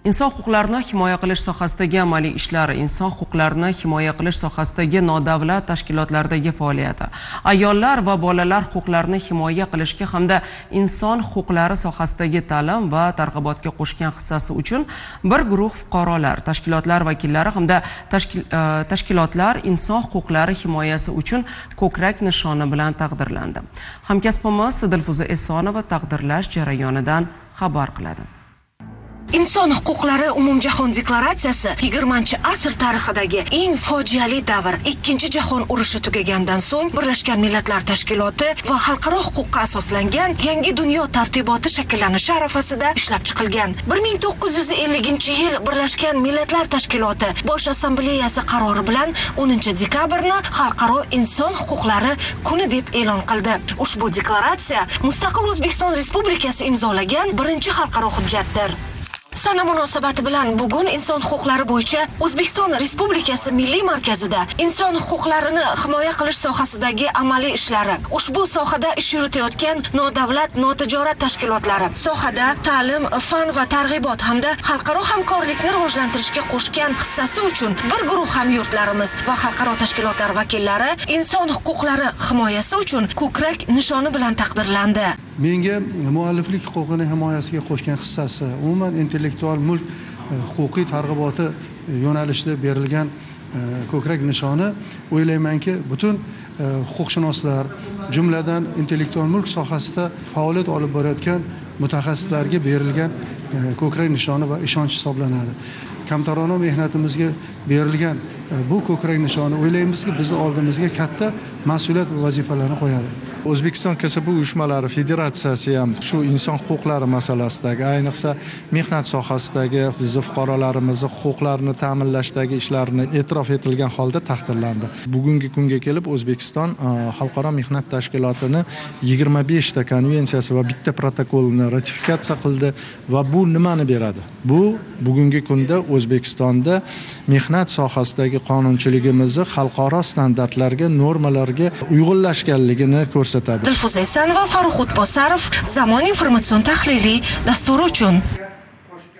Inson huquqlarini himoya qilish sohasidagi amaliy ishlari, inson huquqlarini himoya qilish sohasidagi nodavlat tashkilotlardagi faoliyati, ayollar va bolalar huquqlarini himoya qilishga hamda inson huquqlari sohasidagi ta'lim va targ'ibotga qo'shgan hissasi uchun bir guruh fuqarolar, tashkilotlar vakillari hamda tashkilotlar inson huquqlari himoyasi uchun ko'krak nishoni bilan taqdirlandi. Hamkasbimiz Dilfuza Esonova taqdirlash jarayonidan xabar qiladi. Inson huquqlari umumjahon deklaratsiyasi 20-asr tarixidagi eng fojiali davr. Ikkinchi jahon urushi tugagandan so'ng Birlashgan Millatlar Tashkiloti va xalqaro huquqqa asoslangan yangi dunyo tartiboti shakllanishi arafasida ishlab chiqilgan. 1950-yil Birlashgan Millatlar Tashkiloti Bosh Assambleyasi qarori bilan 10-dekabrni Xalqaro inson huquqlari kuni deb e'lon qildi. Ushbu deklaratsiya mustaqil O'zbekiston Respublikasi imzolagan birinchi xalqaro hujjatdir. Sana munosabati bilan bugun inson huquqlari bo'yicha O'zbekiston Respublikasi Milliy markazida inson huquqlarini himoya qilish sohasidagi amaliy ishlari, ushbu sohada ish yuritayotgan nodavlat notijorat tashkilotlari, sohada ta'lim, fan va targ'ibot hamda xalqaro hamkorlikni rivojlantirishga qo'shgan hissasi uchun bir guruh hamyurtlarimiz va xalqaro tashkilotlar vakillari inson huquqlari himoyasi uchun ko'krak nishoni bilan taqdirlandi. Menga mualliflik huquqini himoyasiga qo'shgan hissasi, umuman intellektual mulk huquqiy targ'iboti yo'nalishida berilgan ko'krak nishoni, o'ylaymanki, butun huquqshunoslar, jumladan intellektual mulk sohasida faoliyat olib borayotgan mutaxassislarga berilgan ko'krak nishoni va ishonch hisoblanadi. Kamtarona mehnatimizga berilgan bu ko'krak nishoni o'ylaymizki, bizni oldimizga katta mas'uliyat va vazifalarni qo'yadi. O'zbekiston kasaba uyushmalari federatsiyasi ham shu inson huquqlari masalasidagi, ayniqsa mehnat sohasidagi bizning fuqarolarimizni huquqlarini ta'minlashdagi ishlarini e'tirof etilgan holda taqdirlandi. Bugungi kunga kelib O'zbekiston xalqaro mehnat tashkilotini 25 ta konvensiyasi va bitta protokolni ratifikatsiya qildi va bu nimani beradi? Bu bugungi kunda O'zbekistonda mehnat sohasidagi qonunchiligimizni xalqaro standartlarga, normalarga uyg'unlashganligini ko'rsatadi. Dilfuza Esonova, Farruxut Bosarov, Zamon informatsion tahliliy dasturi uchun.